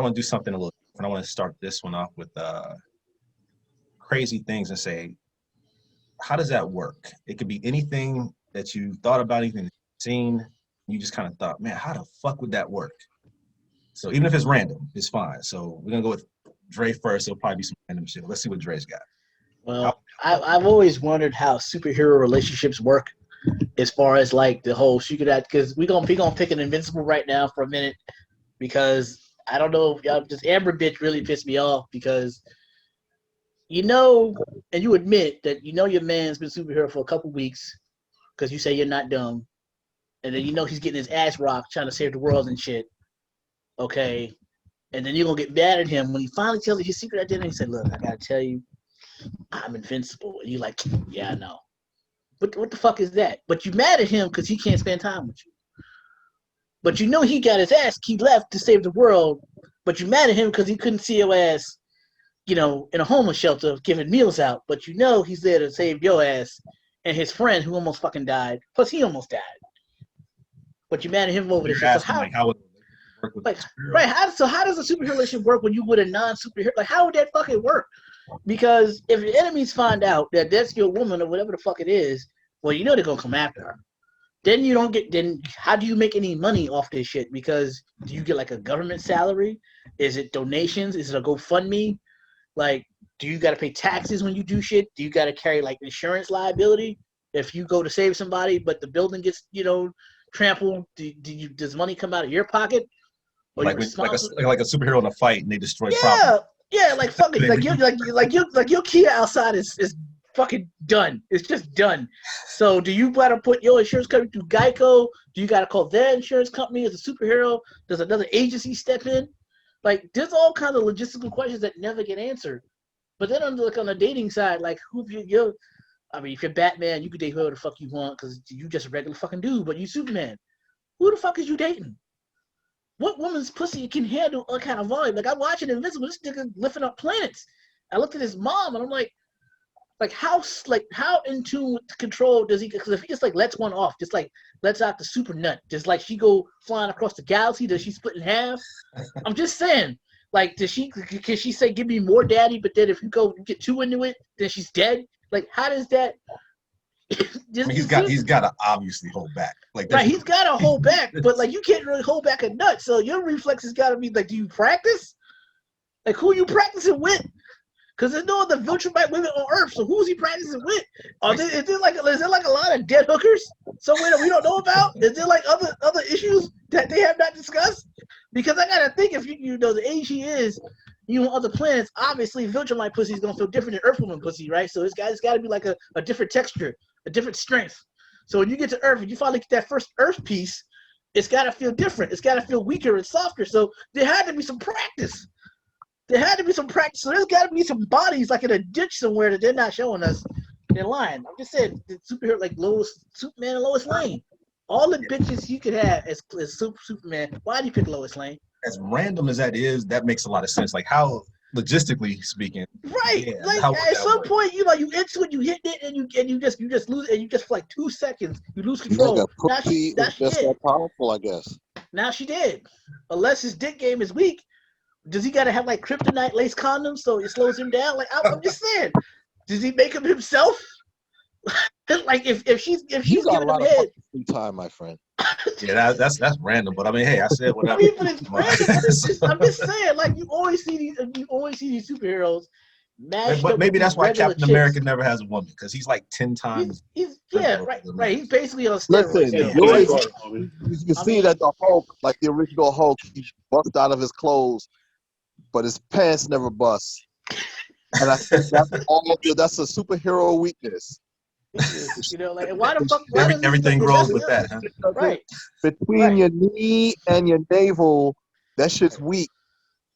want to do something a little different. I want to start this one off with crazy things and say, how does that work? It could be anything that you thought about, anything that you've seen. You just kind of thought, man, how the fuck would that work? So even if it's random, it's fine. So we're gonna go with Dre first. It'll probably be some random shit. Let's see what Dre's got. Well, I've always wondered how superhero relationships work, as far as like the whole shootout. Because we gonna pick an Invincible right now for a minute, because I don't know, y'all, this Amber bitch really pissed me off, because you know, and you admit that you know your man's been superhero for a couple weeks, because you say you're not dumb, and then you know he's getting his ass rocked trying to save the world and shit. Okay, and then you're gonna get mad at him when he finally tells you his secret identity. He said, "Look, I gotta tell you, I'm invincible." And you're like, "Yeah, I know." What the fuck is that? But you mad at him because he can't spend time with you. But you know he got his ass. He left to save the world. But you mad at him because he couldn't see your ass, you know, in a homeless shelter giving meals out. But you know he's there to save your ass and his friend who almost fucking died. Plus he almost died. But you mad at him over this shit. So how would it work with right? How does a superhero relationship work when you with a non-superhero? Like, how would that fucking work? Because if your enemies find out that that's your woman or whatever the fuck it is, well, you know they're gonna come after her. Then you don't get. Then how do you make any money off this shit? Because do you get like a government salary? Is it donations? Is it a GoFundMe? Like, do you got to pay taxes when you do shit? Do you got to carry like insurance liability if you go to save somebody, but the building gets, you know, trampled? Does money come out of your pocket? Or like a superhero in a fight and they destroy property? Yeah, like fucking like your Kia outside is fucking done. It's just done. So do you gotta put your insurance company through Geico? Do you gotta call their insurance company as a superhero? Does another agency step in? Like, there's all kinds of logistical questions that never get answered. But then on the dating side, like, if you're Batman, you can date whoever the fuck you want because you just a regular fucking dude. But you Superman, who the fuck is you dating? What woman's pussy can handle a kind of volume? Like, I'm watching Invincible, this nigga lifting up planets. I looked at his mom and I'm like how in tune with control does he? Because if he just like lets one off, just like lets out the super nut, just like she go flying across the galaxy, does she split in half? I'm just saying, like, can she say give me more daddy? But then if you get too into it, then she's dead. Like, how does that? He's got to obviously hold back. Like, right, he's got to hold back, but like you can't really hold back a nut. So your reflexes got to be like, do you practice? Like, who are you practicing with? Because there's no other Viltrumite women on Earth. So who's he practicing with? Is there like a lot of dead hookers somewhere that we don't know about? Is there like other issues that they have not discussed? Because I gotta think, if you know the age he is, you know, other planets, obviously Viltrumite pussy is gonna feel different than Earthwoman pussy, right? So it's got to be like a different texture, a different strength. So when you get to Earth and you finally get that first Earth piece, it's got to feel different. It's got to feel weaker and softer. So there had to be some practice. So there's got to be some bodies like in a ditch somewhere that they're not showing us. They're lying. I'm just saying, the superhero like Superman and Lois Lane. All the bitches you could have as Superman. Why do you pick Lois Lane? As random as that is, that makes a lot of sense. Like, how logistically speaking, right? Yeah, like at some point, you into it, you hit it, and you just lose it, and you just for like 2 seconds you lose control. Now she just that powerful, I guess. Now she did. Unless his dick game is weak, does he gotta have like kryptonite lace condoms so it slows him down? Like, I'm just saying, does he make him himself? Like if she's giving him head, free time, my friend. Yeah, that's random, but I mean, hey, I said whatever. I mean, but it's random. I'm just saying, like, you always see these superheroes. But maybe that's why Captain America never has a woman, because he's like 10 times. He's right. He's basically on steroids. Listen, you see that the Hulk, like the original Hulk, he busts out of his clothes, but his pants never bust. And I think that's a superhero weakness. You know, like, why the fuck? Everything grows with that, huh? Right. Between your knee and your navel, that shit's weak.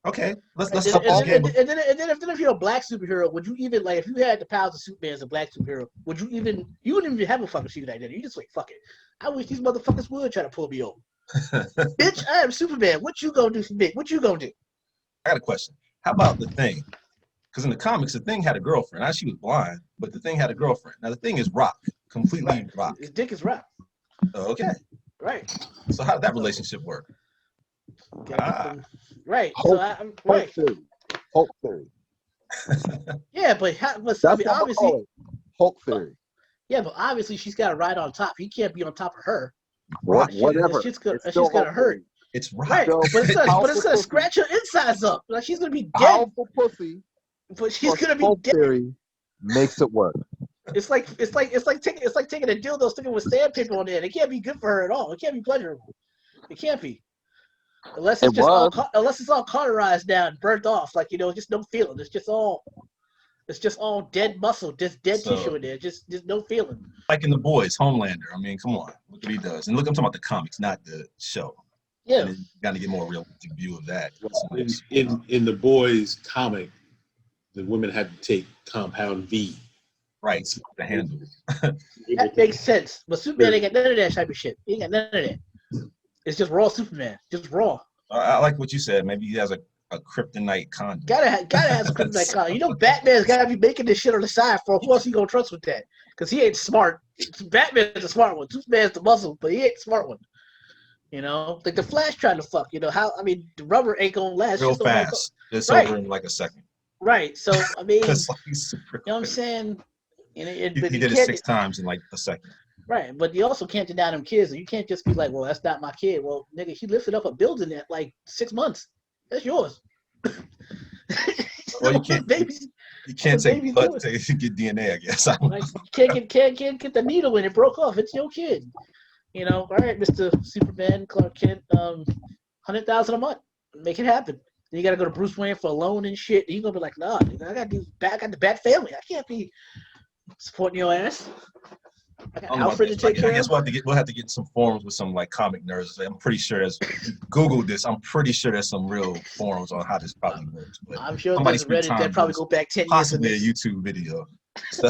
Okay, let's and then if you're a black superhero, would you even, like, if you had the powers of Superman as a black superhero, you wouldn't even have a fucking secret identity. You just like, fuck it. I wish these motherfuckers would try to pull me over. Bitch, I am Superman. What you gonna do for me? What you gonna do? I got a question. How about the Thing? Because in the comics, the Thing had a girlfriend. Now she was blind, but the Thing had a girlfriend. Now the Thing is rock, completely rock. His dick is rock. Oh, okay. Right. So how did that relationship work? Right. Hope, I'm right. Hope theory. Yeah, but That's I mean, what I'm obviously, calling Hope theory. yeah, but obviously she's got to ride on top. He can't be on top of her. Whatever. It's just gonna, It's still gonna hope hurt. theory. It's rock. Right, Still but it's powerful gonna pussy. scratch her insides up. Like she's gonna be dead. Powerful pussy. But she's plus gonna be hope dead. theory makes it work. It's like taking a dildo, sticking with sandpaper on there. It can't be good for her at all. It can't be pleasurable. It can't be. Unless it's all cauterized down, burnt off, like just no feeling. It's just all dead muscle, just dead tissue in there. Just no feeling. Like in The Boys, Homelander. I mean, come on, look what he does. And look, I'm talking about the comics, not the show. Yeah. You got to get more realistic view of that. In the Boys comic, the women had to take Compound V. Right, the handle. That makes sense. But Superman ain't got none of that type of shit. He ain't got none of that. It's just raw Superman. Just raw. I like what you said. Maybe he has a kryptonite condom. Gotta have a kryptonite condom. Batman's gotta be making this shit on the side for who else he gonna trust with that? Because he ain't smart. Batman's the smart one. Superman's the muscle, but he ain't the smart one. Like the Flash trying to fuck. The rubber ain't gonna last. Real fast. It's right. over in like a second. Right. So I mean, It's like super what I'm saying? He did it 6 times in like a second. Right, but you also can't deny them kids. You can't just be like, well, that's not my kid. Well, nigga, he lifted up a building at like 6 months. That's yours. Well, you can't take blood to get DNA, I guess. Like, you can't get the needle when it broke off. It's your kid. All right, Mr. Superman, Clark Kent, $100,000 a month. Make it happen. Then you gotta go to Bruce Wayne for a loan and shit. And you're gonna be like, nah, I got the Bat family. I can't be supporting your ass. I got Alfred to take care of. I guess we'll have to get some forums with some like comic nerds. I'm pretty sure there's Google this. I'm pretty sure there's some real forums on how this probably works. But I'm sure there's Reddit that probably go back 10 years. Possibly a YouTube video. So,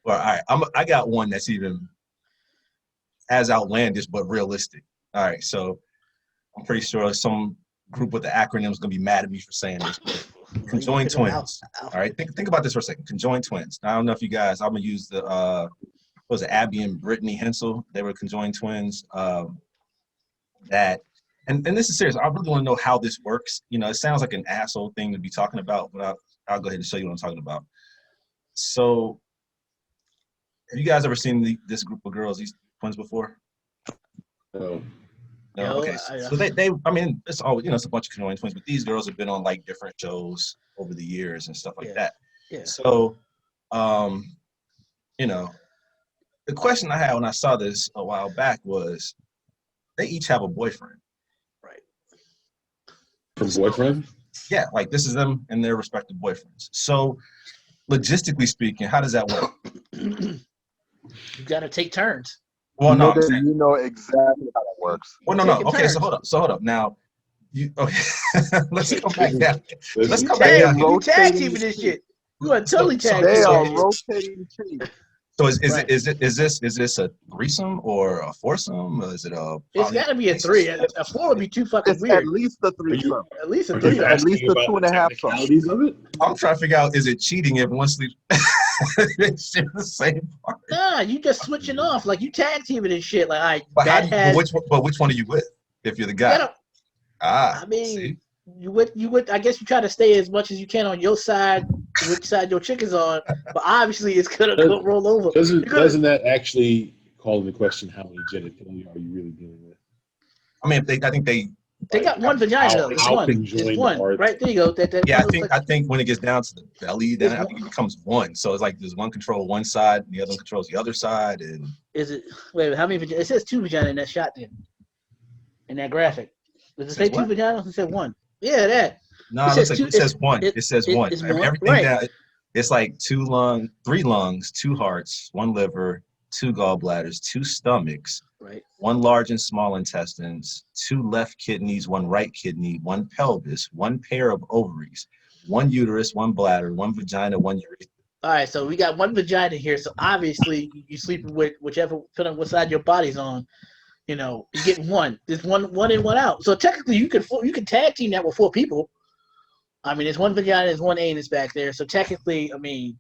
well, all right. I got one that's even as outlandish but realistic. All right, so I'm pretty sure some group with the acronym is gonna be mad at me for saying this. Conjoined twins. All right, think about this for a second. Conjoined twins. Now, I don't know if you guys. I'm gonna use the was it Abby and Brittany Hensel? They were conjoined twins. That and this is serious. I really want to know how this works. It sounds like an asshole thing to be talking about, but I'll go ahead and show you what I'm talking about. So, have you guys ever seen this group of girls, these twins, before? No. No, okay. So they I mean, it's always it's a bunch of conjoined twins, but these girls have been on like different shows over the years and stuff like that. Yeah. So, the question I had when I saw this a while back was, they each have a boyfriend, right? From boyfriend? Yeah, like this is them and their respective boyfriends. So, logistically speaking, how does that work? You got to take turns. Well, no, you know exactly how that works. Well, no. Okay, so hold up. Now, let's come back down. Let's come back down. You tag teaming this shit. You are totally tag teaming. They are shit. rotating teams. So is this a threesome or a foursome? Or is it a? It's got to be a 3. A 4 would be too fucking weird. At least a threesome. At least a 3. At least a 2.5. Of it? I'm trying to figure out, is it cheating if one sleeps? They share the same part. Nah, you just switching off. Like you tag teaming and shit. Like, which one are you with? If you're the guy. I mean, see? you would. I guess you try to stay as much as you can on your side, which side your chick is on. But obviously, it's gonna roll over. Doesn't that actually call into question how many genitalia are you really dealing with? I mean, I think they got one vagina. It's one. Right there you go. I think when it gets down to the belly, then I think it becomes one. So it's like there's one control one side, and the other one controls the other side. And is it? Wait, how many? It says 2 vagina in that shot then. In that graphic, does it say 2 vaginas? It said 1. Yeah, that. No, it says 1. It says 1. Everything right. Down, it's like 3 lungs, 2 hearts, 1 liver, 2 gallbladders, 2 stomachs, right. 1 large and small intestines, 2 left kidneys, 1 right kidney, 1 pelvis, 1 pair of ovaries, 1 uterus, 1 bladder, 1 vagina, 1 urethra. All right, so we got 1 vagina here. So obviously, you sleeping with whichever, depending on what side your body's on. You're getting 1. There's one in, 1 out. So technically, you can tag team that with 4 people. I mean, there's 1 vagina, there's 1 anus back there. So technically, I mean,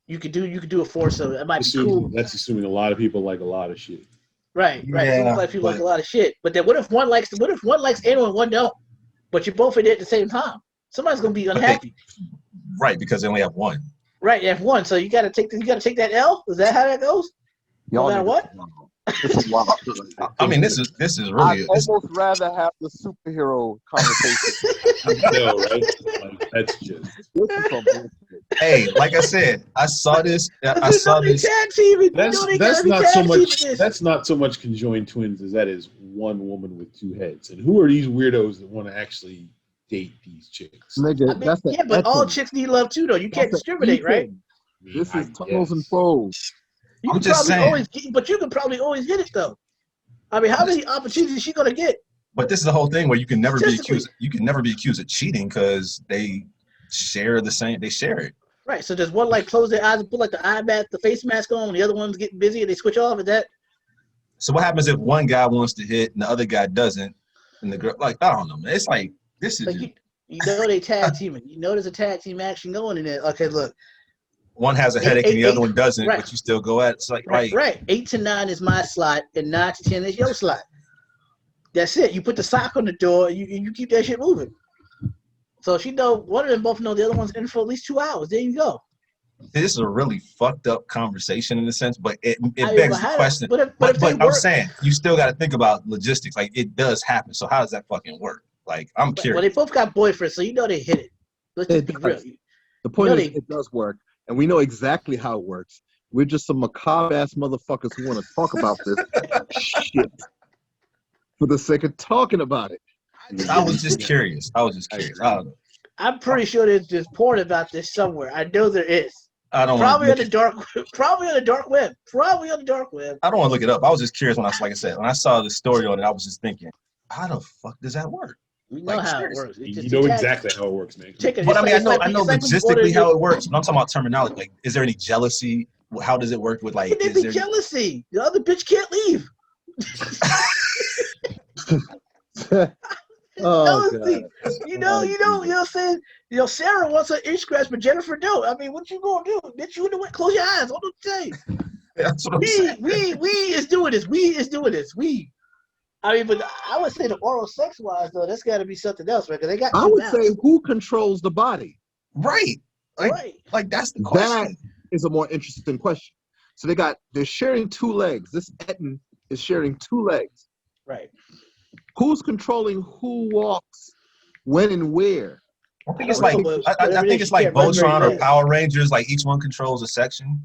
you could do a foursome. It might be cool. That's assuming a lot of people like a lot of shit. Right. So it looks like people like but- a lot of shit. But then what if one likes anal and one don't? But you're both in it at the same time. Somebody's gonna be unhappy. Right, because they only have one. Right, you have one. So you gotta take that L? Is that how that goes? No matter what? This is wild. I mean, this is I'd really almost rather have the superhero conversation. No, right? Like, that's just. This is some bullshit. hey, like I said, I saw this. I There's saw no this. tag teaming. That's not so much. That's not so much conjoined twins as that is one woman with two heads. And who are these weirdos that want to actually date these chicks? Nigga, I mean, that's yeah, but all Etten. chicks need love too, though. You can't That's discriminate, right? Etten. This I is tunnels and guess. folds. You I'm can just probably saying. always get, but you can probably always get it though. I mean, how many opportunities is she gonna get? But this is the whole thing where you can never be Statistically. accused. You can never be accused of cheating because they share the same. They share it. Right. So does one like close their eyes and put like the face mask on, and the other one's getting busy and they switch off? Is that? So what happens if one guy wants to hit and the other guy doesn't? And the girl, like, I don't know, man. It's like this is Like just, you know they tag teaming. You know there's a tag team action going in there. Okay, look. one has a headache and the other one doesn't, right. but you still go at it. It's like, Right. 8 to 9 is my slot, and 9 to 10 is your slot. That's it. You put the sock on the door, and you keep that shit moving. So if you know one of them both know the other one's in for at least 2 hours, there you go. this is a really fucked up conversation in a sense, but it I mean, begs but the how- question. But if But they I'm work, saying you still got to think about logistics. Like it does happen. So how does that fucking work? Like I'm well, curious. they both got boyfriends, so you know they hit it. Let's just It be does. real. The point You know is, it does work, and we know exactly how it works. We're just some macabre ass motherfuckers who want to talk about this shit for the sake of talking about it. I was just curious. I don't know. I'm pretty sure there's porn about this somewhere. I know there is. I don't Probably want on the dark. Probably on the dark web. Probably on the dark web. I don't want to look it up. I was just curious when like I said, when I saw the story on it, I was just thinking, how the fuck does that work? We know Like, how it seriously. works. It's You just know a tag- exactly how it works, man. Chicken. But I mean, It's like I know when you logistically order how it works. But I'm talking about terminology. Like, is there any jealousy? How does it work with like? Could there Is be there, jealousy? The other bitch can't leave. Oh Jealousy. god. You know what I'm saying? Sarah wants her inch scratch, but Jennifer don't. I mean, what you gonna do? Bitch, you in the way. Close your eyes. What I'm saying? that's what I'm saying. We is doing this. We is doing this. We. I mean, but I would say the oral sex wise though, that's got to be something else, right? Because they got. I two would mouths. say, who controls the body? Right. Like, right. like that's the That question. is a more interesting question. So they're sharing 2 legs. This Etten is sharing 2 legs. Right. Who's controlling who walks, when and where? I think it's I like don't know, but I whatever it think is, it's you like can't run very Voltron or fast. Power Rangers. Like each one controls a section.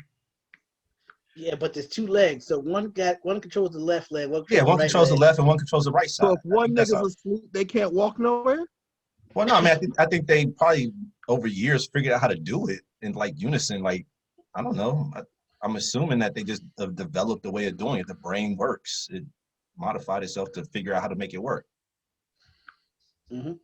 Yeah, but there's 2 legs, so one controls the left leg. One Yeah, one right controls the leg. left and one controls the right side. So if one think that's nigga's how- asleep, they can't walk nowhere? Well, no, I mean, I think they probably over years figured out how to do it in like unison. Like, I don't know. I'm assuming that they just have developed a way of doing it. The brain works. It modified itself to figure out how to make it work. Mhm.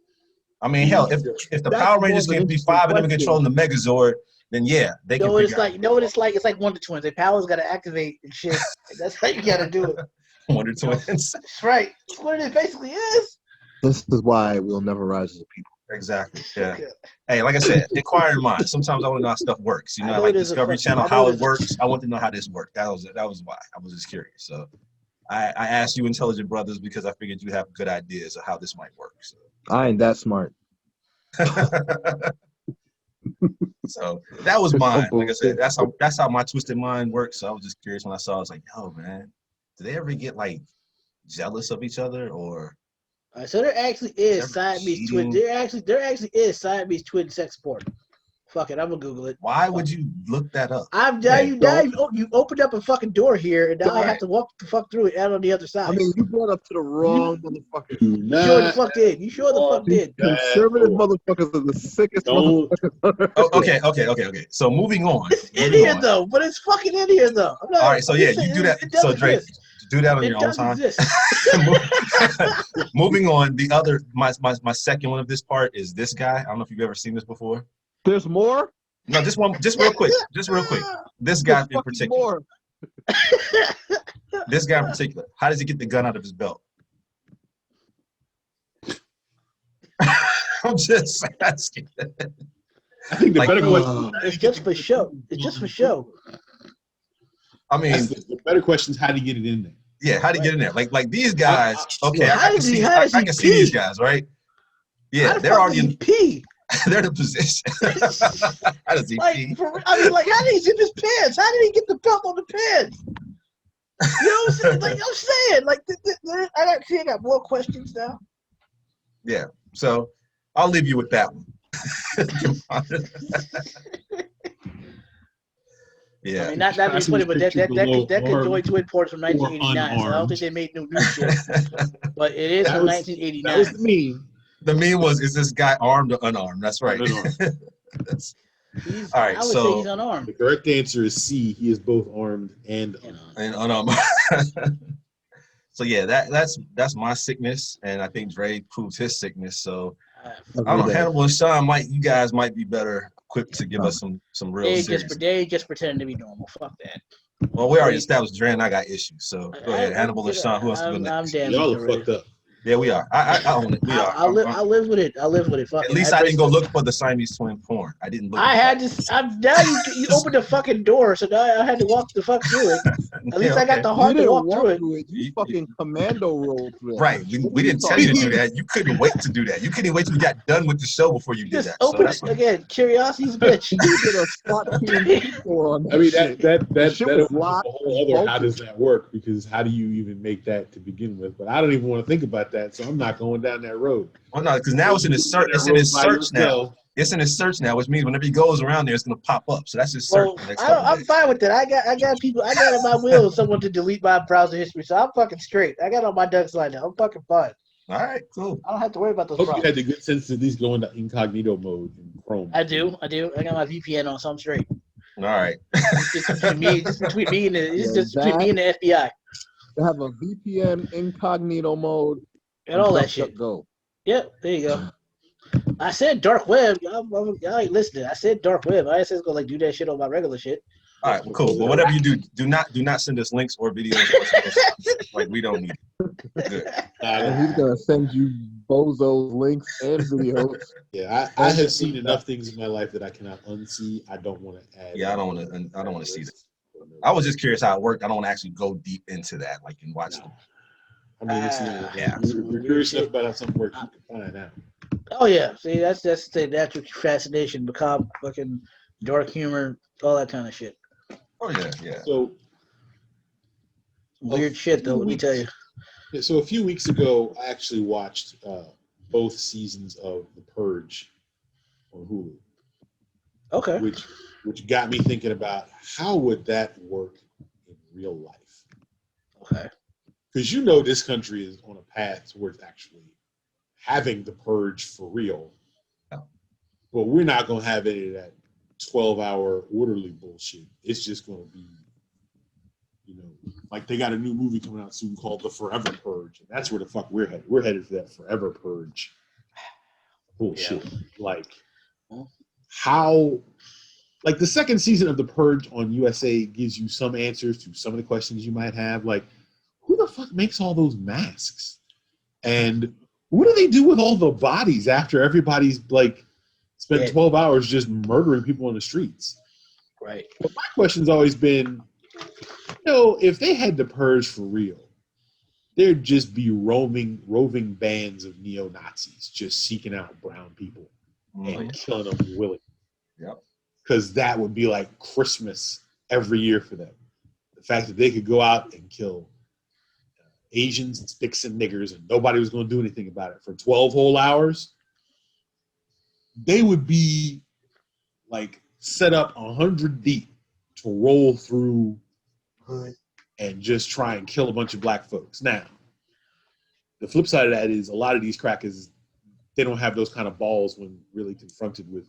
I mean, hell, if the That's Power more Rangers of an can be interesting 5 of them question. controlling the Megazord, then yeah, they You know can what it's figure like? You know what it's like? It's like Wonder Twins. Their powers got to activate and shit. That's how you got to do it. out Wonder Twins. That's right. That's what it basically is. This is why we'll never rise as a people. Exactly. Yeah. Hey, like I said, inquiring minds. Sometimes I want to know how stuff works. You I know, know like there's a Discovery fucking- Channel, I know how it there's a- works. I want to know how this worked. That was why. I was just curious. So I asked you intelligent brothers because I figured you have good ideas of how this might work. So, I ain't that smart. so that was mine. Like I said, that's how my twisted mind works. So I was just curious when I saw it. I was like, yo, man, do they ever get like jealous of each other or All right, so there actually is Ever Siamese twin. cheating? There actually is Siamese twin sex porn. Fuck it, I'm gonna Google it. why would you look that up? You opened up a fucking door here, and now I have Right. to walk the fuck through it out on the other side. I mean, you brought up to the wrong motherfucker. you sure the fuck did. You sure the fuck did. Conservative motherfuckers are the sickest Don't- motherfuckers. Oh, okay. So moving on. It's in Moving here on. though, but it's fucking in here though. I'm not- All right, so I'm yeah, just you saying do that. It does So Drake, exist. do that on It your own does time. exist. Moving on, the other my second one of this part is this guy. I don't know if you've ever seen this before. There's more? No, just real quick. This guy There's in fucking particular. more. This guy in particular. How does he get the gun out of his belt? I'm just asking. I think the Like, better question. It's just for show. It's just for show. I mean, The better question is how do you get it in there? Yeah, how did he get in there? Like these guys. Okay, How I can does he- see. how does I he can see these pee? guys, right? How Yeah, the they're fuck already did he in. pee? They're in a position. How does he Like, pee? I mean, like, how did he zip his pants? How did he get the belt on the pants? You know what I'm saying? Like, I'm saying, like, I got more questions now. Yeah. So I'll leave you with that one. Yeah. I mean, not to be funny, but that Conjoined Twin port's from or 1989, so I don't think they made no new shit. But it is from 1989. That was the meme. The meme was, is this guy armed or unarmed? That's right. Unarmed. All right. I would say he's unarmed. The correct answer is C. He is both armed and unarmed. So yeah, that's my sickness, and I think Dre proves his sickness. So I don't know, Hannibal and Sean, you guys might be better equipped to give us some real serious. They just pretending to be normal. Fuck that. Well, we already established Dre and I got issues. So go ahead, Hannibal and Sean. Who wants to go next? Y'all are fucked up. Yeah, we are. I own it. We are. I live with it. I live with it. Fuck At least I didn't go look for the Siamese twin porn. I didn't look. I had to. Now you opened the fucking door, so now I had to walk the fuck through it. At least I got the heart to walk through it. You fucking commando rolled through it. Right. We didn't tell you to do that. You couldn't wait to do that. You couldn't wait till you got done with the show before you did that. Open it again. Curiosity's bitch. You did a spot on I mean that was locked. a whole other. How does that work? Because how do you even make that to begin with? But I don't even want to think about that, so I'm not going down that road. Well, no, because now it's in his search. It's in his search now. It's in his search now, which means whenever he goes around there, it's gonna pop up. So that's his search. I'm fine with that. I got people. I got in my will someone to delete my browser history, so I'm fucking straight. I got all my ducks lined up. I'm fucking fine. All right, cool. I don't have to worry about those Hope problems. you had the good sense to at least go into incognito mode in Chrome. I do. I got my VPN on, so I'm straight. All right. It's between me and the FBI. They have a VPN incognito mode and all that shit. Go. Yep, there you go. I said dark web. Y'all ain't listening. I said dark web. I said go do that shit on my regular shit. All right, well, cool. Well, whatever you do not send us links or videos. Like we don't need it. Good. And he's gonna send you bozos links and videos. Yeah, I have seen enough things in my life that I cannot unsee. I don't want to add. Yeah, I don't want to see that. I was just curious how it worked. I don't want to actually go deep into that, like and watch them. I mean, you're curious enough about how something works, you can find out. Oh yeah, see that's the natural fascination, macabre, fucking dark humor, all that kind of shit. Oh yeah. So weird shit though. Let me tell you. Yeah, so a few weeks ago, I actually watched both seasons of The Purge on Hulu. Okay. Which got me thinking about how would that work in real life. Okay. Because this country is on a path towards actually having the purge for real. Yeah. But we're not going to have any of that 12-hour orderly bullshit. It's just going to be, like they got a new movie coming out soon called The Forever Purge. And that's where the fuck we're headed. We're headed for that forever purge bullshit. Yeah. Like, how... Like, the second season of The Purge on USA gives you some answers to some of the questions you might have. Like, who the fuck makes all those masks? And what do they do with all the bodies after everybody's, like, spent 12 hours just murdering people on the streets? Right. But my question's always been, if they had The Purge for real, there'd just be roving bands of neo-Nazis just seeking out brown people and killing them willingly. Yep. Because that would be like Christmas every year for them. The fact that they could go out and kill Asians and sticks and niggers and nobody was going to do anything about it for 12 whole hours, they would be like set up 100 deep to roll through and just try and kill a bunch of black folks. Now, the flip side of that is a lot of these crackers, they don't have those kind of balls when really confronted with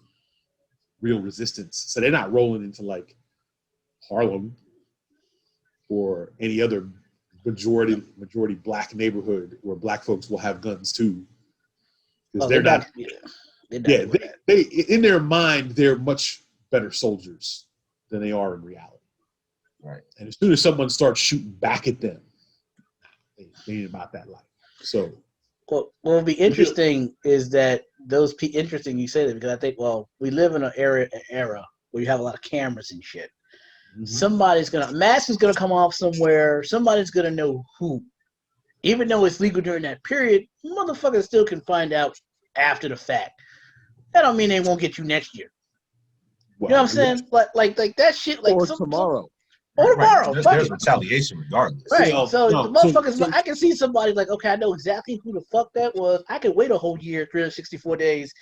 real resistance. So they're not rolling into like Harlem or any other majority black neighborhood where black folks will have guns too. Because they're not. They in their mind they're much better soldiers than they are in reality. Right. And as soon as someone starts shooting back at them, they ain't about that life. So. What will be interesting is that interesting you say that because I think, we live in an era where you have a lot of cameras and shit. Mm-hmm. Mask is gonna come off somewhere. Somebody's gonna know who. Even though it's legal during that period, motherfuckers still can find out after the fact. That don't mean they won't get you next year. Well, You know what I'm saying? Like that shit. Like or tomorrow. Or tomorrow. Right. Fuck There's it. retaliation regardless. Right. No, So no, the motherfuckers, so- I can see somebody like, okay, I know exactly who the fuck that was. I can wait a whole year, 364 days,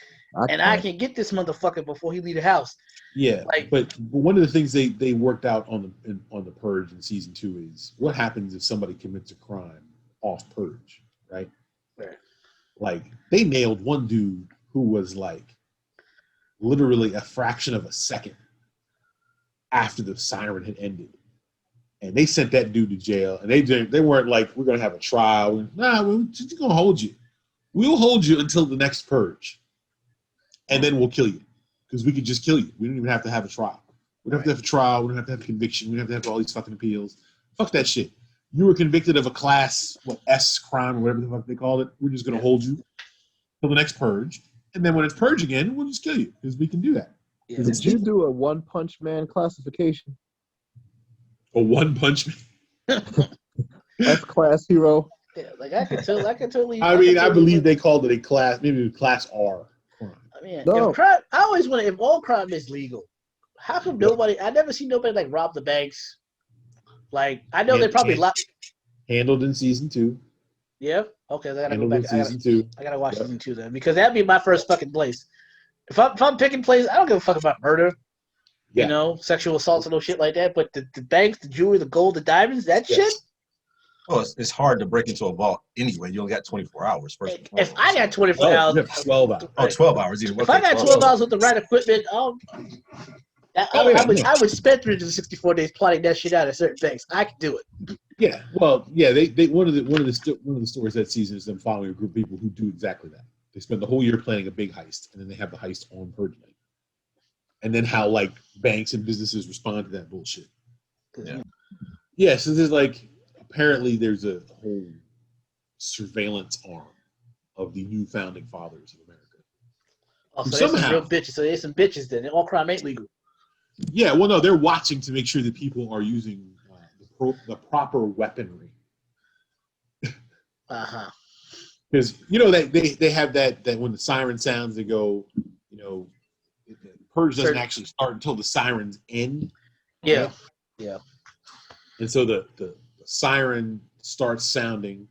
and I can get this motherfucker before he leave the house. Yeah, Like- but one of the things they worked out on the Purge in season 2 is what happens if somebody commits a crime off Purge, right? Right. Like they nailed one dude who was like literally a fraction of a second after the siren had ended, and they sent that dude to jail. And they weren't like, we're gonna have a trial. Nah, we're just gonna hold you. We'll hold you until the next Purge, and then we'll kill you. Because we could just kill you. We don't even have to have a trial. We don't have to have a trial. We don't have to have a conviction. We don't have to have all these fucking appeals. Fuck that shit. You were convicted of a class, S crime or whatever the fuck they called it. We're just going to hold you till the next Purge. And then when it's Purge again, we'll just kill you. Because we can do that. Yeah. Did you do a One Punch Man classification? A One Punch Man. S-class hero? Yeah, like I can totally. I mean, I believe they called it a class, maybe a class R crime. I mean, No. if crime, I always wonder if all crime is legal. How come nobody? I never see nobody like rob the banks. Like I know they probably Handled in season 2. Yeah. Okay, I gotta go Handled in back. season 2. I gotta watch season 2 then because that'd be my first fucking place. If I'm picking places, I don't give a fuck about murder. Yeah. You know, sexual assaults and no shit like that. But the banks, the jewelry, the gold, the diamonds, that shit. Well, it's hard to break into a vault anyway. You only got 24 hours. First and If I got foremost. 24 hours, you have 12 hours. Oh, 12 hours. Even. if I got 12 hours with the right equipment, I would spend 364 days plotting that shit out of certain things. I could do it. Yeah, well, yeah. They one of the stories that season is them following a group of people who do exactly that. They spend the whole year planning a big heist, and then they have the heist on Purge night. And then how like banks and businesses respond to that bullshit. Yeah. Yeah. So there's like apparently there's a whole surveillance arm of the new founding fathers of America. Oh, so there's some real bitches. So there's some bitches then. All crime ain't legal. Yeah, well, no, they're watching to make sure that people are using the proper weaponry. Because you know they have that when the siren sounds, they go, you know, Purge doesn't actually start until the sirens end. Yeah, right? yeah. And so the siren starts sounding,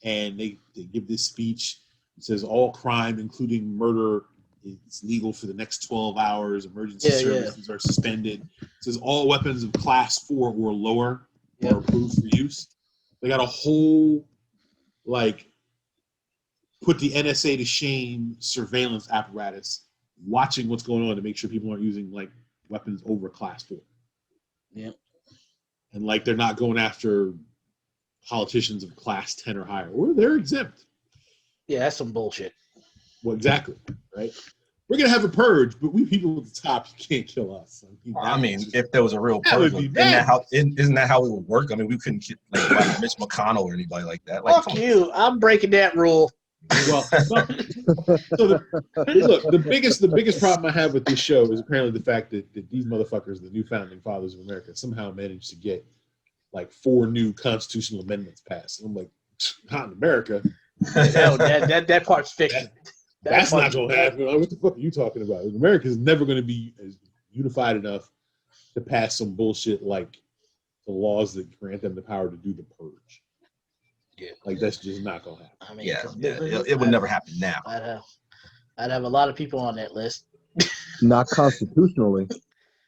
and they give this speech. It says all crime, including murder, is legal for the next 12 hours. Emergency services are suspended. It says all weapons of class 4 or lower are approved for use. They got a whole like put the NSA to shame surveillance apparatus watching what's going on to make sure people aren't using like weapons over class 4. Yeah. And like they're not going after politicians of class 10 or higher, or they're exempt. Yeah, that's some bullshit. Well, exactly, right? We're gonna have a purge, but we people at the top, you can't kill us. I mean, if there was a real purge, isn't that how it would work? I mean, we couldn't get like Mitch McConnell or anybody like that. Like, fuck you! I'm breaking that rule. Well, look, the biggest problem I have with this show is apparently the fact that these motherfuckers, the new founding fathers of America, somehow managed to get like 4 new constitutional amendments passed. And I'm like, not in America. that part's fiction. That's not going to happen. What the fuck are you talking about? America is never going to be unified enough to pass some bullshit like the laws that grant them the power to do the purge. Yeah, like that's just not going to happen. I mean, it would never happen now. I'd have a lot of people on that list. Not constitutionally.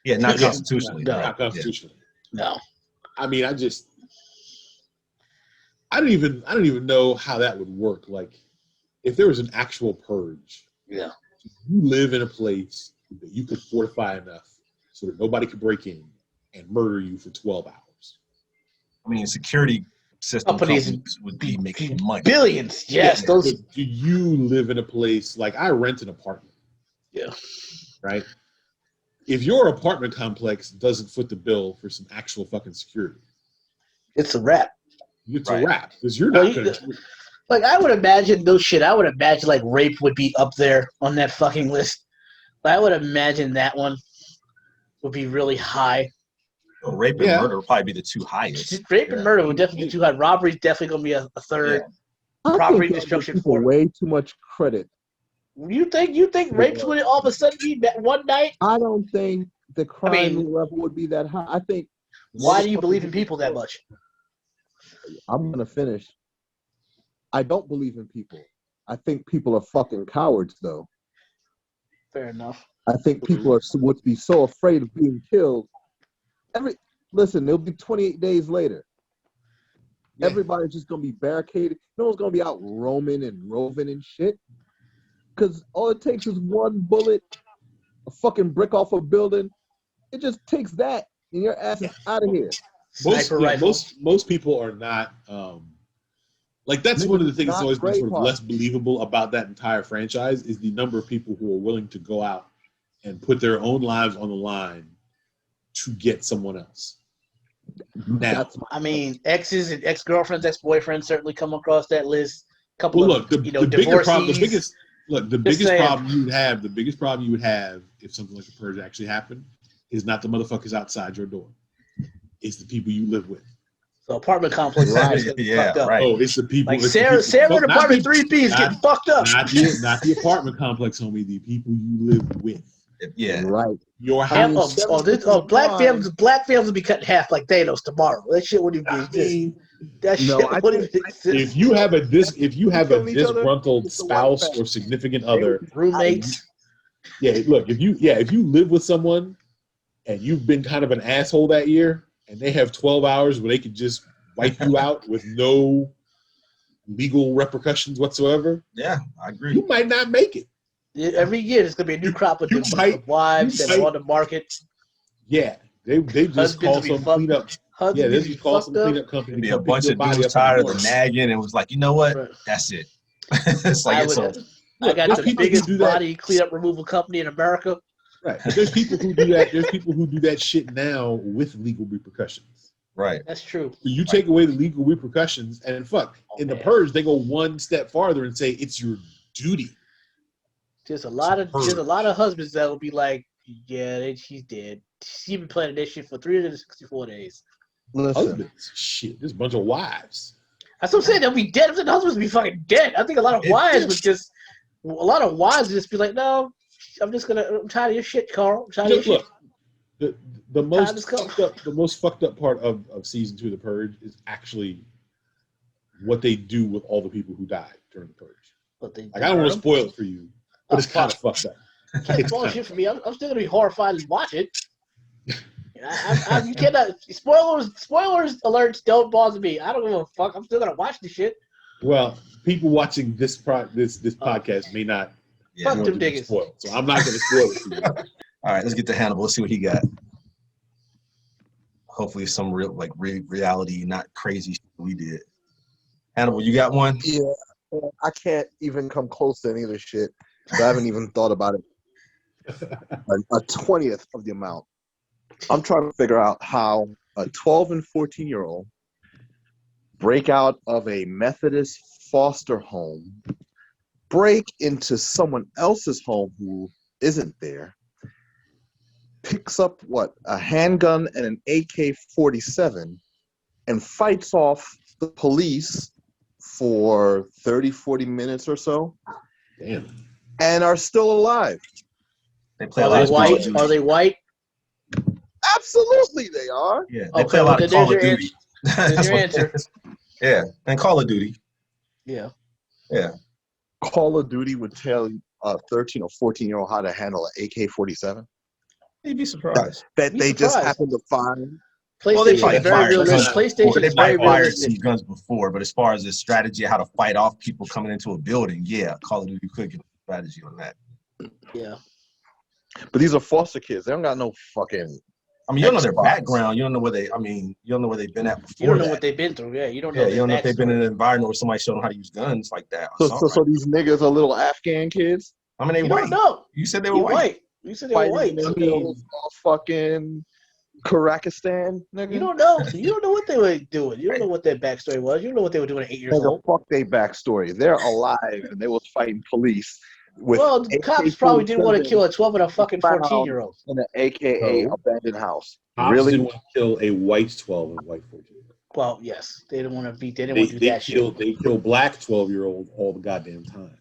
Yeah, not constitutionally. No, not constitutionally. No. I mean, I don't even know how that would work. Like, if there was an actual purge, yeah, you live in a place that you could fortify enough so that nobody could break in and murder you for 12 hours. I mean, security system companies would be making money. Billions, yes. Do you live in a place like I rent an apartment? Yeah. Right? If your apartment complex doesn't foot the bill for some actual fucking security, it's a wrap. It's a wrap because you're not going to. Like I would imagine I would imagine like rape would be up there on that fucking list. But I would imagine that one would be really high. Well, rape and murder would probably be the two highest. Rape and murder would definitely be too high. Robbery is definitely going to be a third. I Property think y'all destruction give people for way too much credit. You think rapes would all of a sudden be one night? I don't think the crime level would be that high. I think. Why do you believe in people that much? I'm gonna finish. I don't believe in people. I think people are fucking cowards, though. Fair enough. I think people would be so afraid of being killed. Listen, it'll be 28 days later. Yeah. Everybody's just gonna be barricaded. No one's gonna be out roaming and roving and shit. Because all it takes is one bullet, a fucking brick off a building. It just takes that, and your ass is out of here. Most people are not like that's one of the things that's always been sort of less believable about that entire franchise is the number of people who are willing to go out and put their own lives on the line to get someone else. Now, I mean, exes and ex-girlfriends, ex-boyfriends certainly come across that list. The bigger problem, the biggest problem you would have if something like the purge actually happened is not the motherfuckers outside your door. It's the people you live with. So apartment complex is getting fucked up. Oh, it's the people. Like Sarah in apartment 3B is getting fucked up. Not the apartment complex, homie. The people you live with. Yeah, right. Your house. Black families will be cut in half like Thanos tomorrow. That shit wouldn't even exist. If you have a disgruntled spouse or significant other, roommates. Look, if you live with someone and you've been kind of an asshole that year, and they have 12 hours where they can just wipe you out with no legal repercussions whatsoever. Yeah, I agree. You might not make it. Every year there's gonna be a new crop of wives that are on the market. Yeah, they just call some cleanup. Yeah, they just call some cleanup company. Be a bunch of dudes tired of the nagging and was like, you know what? Right. That's it. It's like I got the biggest body cleanup removal company in America. Right. But there's people who do that. There's people who do that shit now with legal repercussions. Right. That's true. You take away the legal repercussions, and the purge, they go one step farther and say it's your duty. There's a lot of husbands that will be like, yeah, she's dead. She's been planning this shit for 364 days. Husbands, shit, there's a bunch of wives. That's what I'm saying. They'll be dead. The husbands will be fucking dead. I think a lot of wives would just be like, no. I'm tired of your shit, Carl. I'm tired of your shit. The most fucked up part of season 2 of The Purge is actually what they do with all the people who died during the Purge. I don't want to spoil it for you, but it's kind of fucked up. You can't spoil shit for me. I'm still gonna be horrified and watch it. You cannot spoilers alerts don't bother me. I don't give a fuck. I'm still gonna watch the shit. Well, people watching this podcast may not. Yeah, fuck them niggas. So I'm not going to spoil it for you. All right, let's get to Hannibal. Let's see what he got. Hopefully some real reality, not crazy shit we did. Hannibal, you got one? Yeah, I can't even come close to any of this shit. So I haven't even thought about it. A 20th of the amount. I'm trying to figure out how a 12 and 14-year-old break out of a Methodist foster home, break into someone else's home who isn't there, picks up a handgun and an AK-47 and fights off the police for 30-40 minutes or so. Damn. And are still alive. They play a lot of white. Are they white? Absolutely they are. Yeah, they play a lot of Call of Duty. There's your answer. Yeah, and Call of Duty. Yeah. Call of Duty would tell a 13 or 14-year-old how to handle an AK-47. You'd be surprised. That they just happen to find. PlayStation is very realistic. PlayStation is very realistic. Guns before, but as far as the strategy, how to fight off people coming into a building, yeah, Call of Duty could give a strategy on that. Yeah. But these are foster kids. They don't got no fucking. I mean, you don't know their background. You don't know where they. I mean, you don't know where they've been at before. You don't know what they've been through. Yeah, you don't know. Yeah, you don't know if they've been in an environment where somebody showed them how to use guns like that. So these niggas are little Afghan kids. I mean, they white. No, you said they were white. You said they were white. Fucking Kazakhstan, nigga. You don't know. You don't know what they were doing. You don't know what their backstory was. You don't know what they were doing at 8 years old. Fuck their backstory. They're alive and they was fighting police. Well, the cops probably didn't want to kill a 12 and a fucking found 14-year-old. in an AKA No. abandoned house. Cops Really? didn't want to kill a white 12 and a white 14. Well, yes, they didn't want to beat. They didn't want to do They that shit. they kill black 12-year-olds all the goddamn time.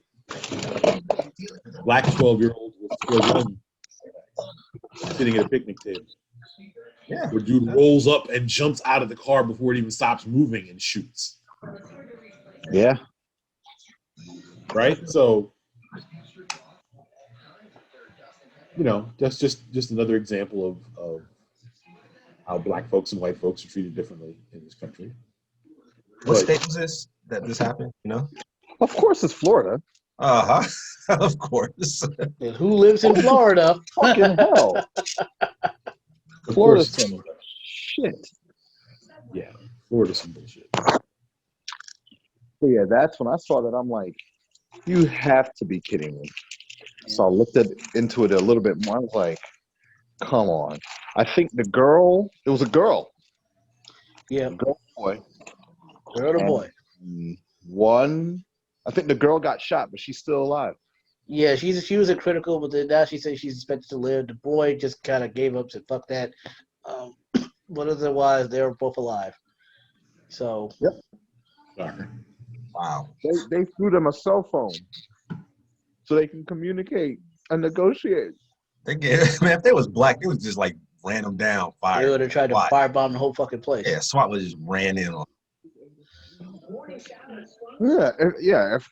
Black 12-year-olds will still run sitting at a picnic table. Yeah. Where dude rolls up and jumps out of the car before it even stops moving and shoots. Yeah. Right? So, you know, that's just another example of how black folks and white folks are treated differently in this country. What But- state was this that this happened? You know? Of course, it's Florida. Of course. And who lives in Florida? Fucking hell. Of Florida's course, some shit. yeah, Florida's some bullshit. So yeah, that's when I saw that. I'm like, you have to be kidding me. So I looked into it a little bit more. I was like, come on. I think it was a girl. Yeah, Girl, boy. girl to And boy. I think the girl got shot, but she's still alive. Yeah, she was a critical, but then now she says she's expected to live. The boy just kind of gave up, said fuck that. But otherwise, they were both alive. So Sorry. Wow. They threw them a cell phone so they can communicate and negotiate. They get man, if they was black, they was just like ran them down, they fired. would have tried to Why? firebomb the whole fucking place. Yeah, SWAT was just ran in on. Yeah,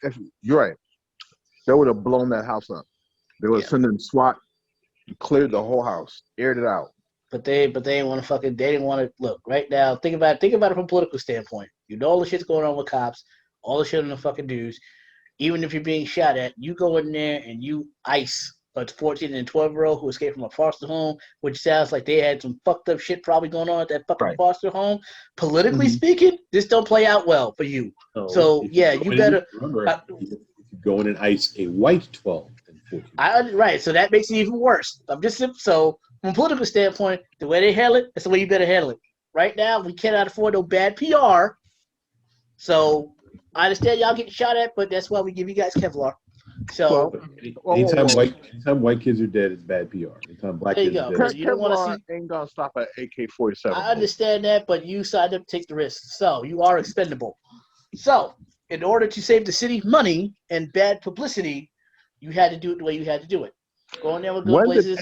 if you're right, they would have blown that house up. They would have sent in SWAT, cleared the whole house, aired it out. But they didn't want to they didn't want to look right now. Think about it from a political standpoint. You know all the shit's going on with cops, all the shit on the fucking dudes. Even if you're being shot at, you go in there and you ice a 14 and 12-year-old who escaped from a foster home, which sounds like they had some fucked up shit probably going on at that fucking foster home. Politically speaking, this don't play out well for you. So yeah, you better. Remember, if you go in and ice a white 12 and 14. Right, so that makes it even worse. So from a political standpoint, the way they handle it, that's the way you better handle it. Right now, we cannot afford no bad PR. So I understand y'all getting shot at, but that's why we give you guys Kevlar. So Anytime white kids are dead, it's bad PR. Anytime black kids are dead, you don't want to see. Ain't gonna stop at AK-47. I understand that, but you signed up to take the risk, so you are expendable. So in order to save the city money and bad publicity, you had to do it the way you had to do it. Go in there with good places.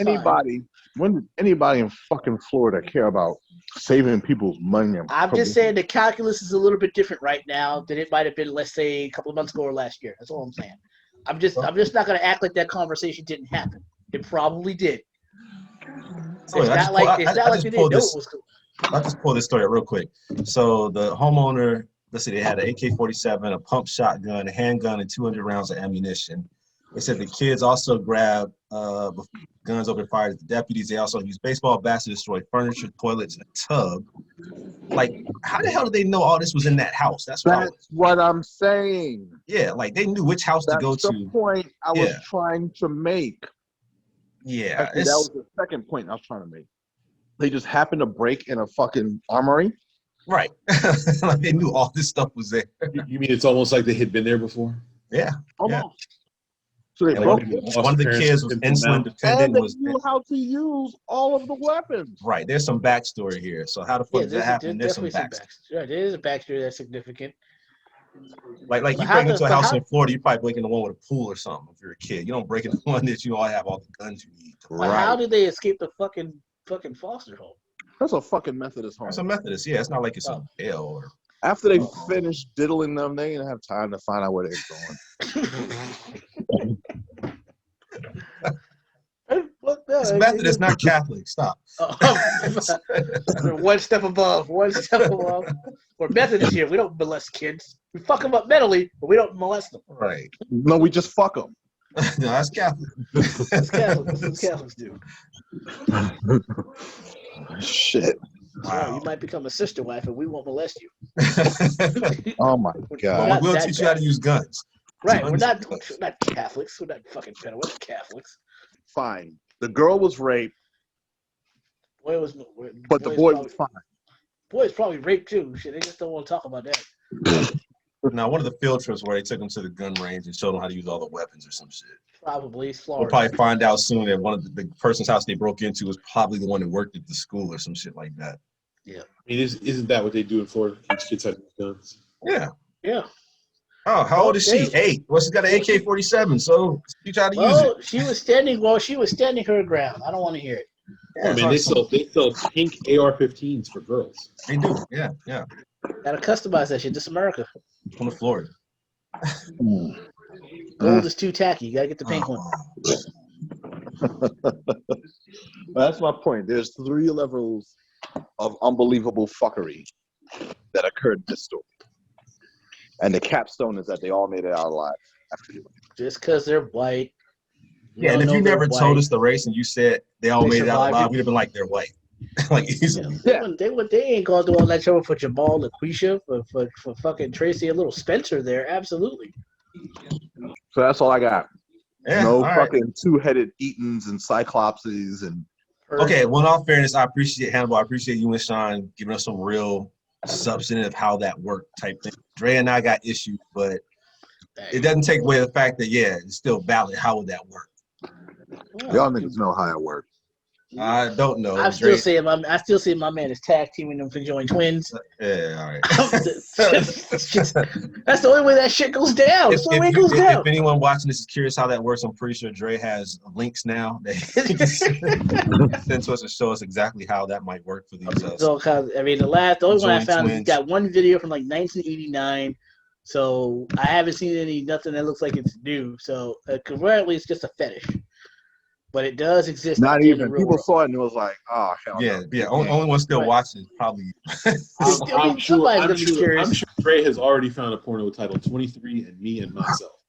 When did anybody in fucking Florida care about saving people's money? I'm just saying the calculus is a little bit different right now than it might have been, let's say, a couple of months ago or last year. That's all I'm saying. I'm just not going to act like that conversation didn't happen. It probably did. It's not like they didn't know it was cool. I'll just pull this story up real quick. So the homeowner, let's see, they had an AK-47, a pump shotgun, a handgun, and 200 rounds of ammunition. They said the kids also grabbed guns opened fire at the deputies. They also used baseball bats to destroy furniture, toilets, and a tub. Like, how the hell did they know all this was in that house? That's what I'm saying. Yeah, like they knew which house to go to. That's the point I was trying to make. Yeah. Actually, that was the second point I was trying to make. They just happened to break in a fucking armory. Right. Like they knew all this stuff was there. You mean it's almost like they had been there before? Yeah. Almost. Yeah. So they broke one of the kids was insulin dependent. And they knew how to use all of the weapons. Right. There's some backstory here. So how the fuck did that happen? There's some backstory. Right. There is a backstory that's significant. Like you break into a house in Florida, you probably break into one with a pool or something if you're a kid. You don't break into one that you all have all the guns you need. Right. How did they escape the fucking foster home? That's a fucking Methodist home. It's a Methodist, yeah. It's not like it's a jail or. After they finished diddling them, they didn't have time to find out where they're going. It's Methodist, not Catholic. Stop. One step above. We're Methodist here. We don't molest kids. We fuck them up mentally, but we don't molest them. Right. No, we just fuck them. No, that's Catholic. That's Catholic. That's what Catholics do. Shit. Wow. So you might become a sister wife and we won't molest you. Oh my God. We'll teach you how to use guns. Right. We're not Catholics. We're not fucking pedo. We're Catholics. Fine. The girl was raped. Boy was but the boy was fine. Boy is probably raped too. Shit, they just don't want to talk about that. Now, one of the field trips where they took them to the gun range and showed them how to use all the weapons or some shit. Probably it's We'll Florida. probably find out soon that one of the person's house they broke into was probably the one that worked at the school or some shit like that. Yeah. I mean, isn't that what they do in Florida? Teach kids how to use guns. Yeah. Yeah. Oh, how old is she? 8. Well, she's got an AK-47, so teach her how to use it. Well, she was standing her ground. I don't want to hear it. Yeah, I mean, they sell pink AR-15s for girls. They do. Yeah. Gotta customize that shit. This is America. From Florida. Gold is too tacky. You gotta get the pink one. That's my point. There's 3 levels of unbelievable fuckery that occurred in this story. And the capstone is that they all made it out alive. Just because they're white. Yeah, and if you never told us the race and you said they all made it out alive, we'd have been like, they're white. Like easily. Yeah. They ain't gonna do all that trouble for Jamal, LaQuisha, for fucking Tracy, a little Spencer there. Absolutely. So that's all I got. Yeah, No all fucking right. 2-headed Etons and Cyclopses and Okay, well, in all fairness, I appreciate Hannibal. I appreciate you and Sean giving us some real substantive how that worked type thing. Dre and I got issues, but it doesn't take away the fact that, yeah, it's still valid. How would that work? y'all niggas know how it works. I don't know. I still see my man is tag teaming them Conjoined twins. Yeah, all right. That's the only way that shit goes down. That's the only way it goes down. If anyone watching this is curious how that works, I'm pretty sure Dre has links now that he can send to us and show us exactly how that might work for these. So, I mean, the only one I found is twins. got one video from like 1989. So I haven't seen nothing that looks like it's new. So apparently it's just a fetish, but it does exist. Not in even. the real People world. saw it and it was like, oh, hell Yeah, no. yeah. Only one still Right. watching is probably. I'm Somebody's gonna be curious. I'm sure Dre has already found a porno titled 23 and Me and Myself.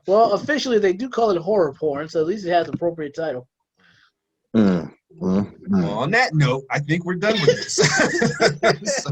well, officially they do call it horror porn, so at least it has an appropriate title. Well, on that note, I think we're done with this. So,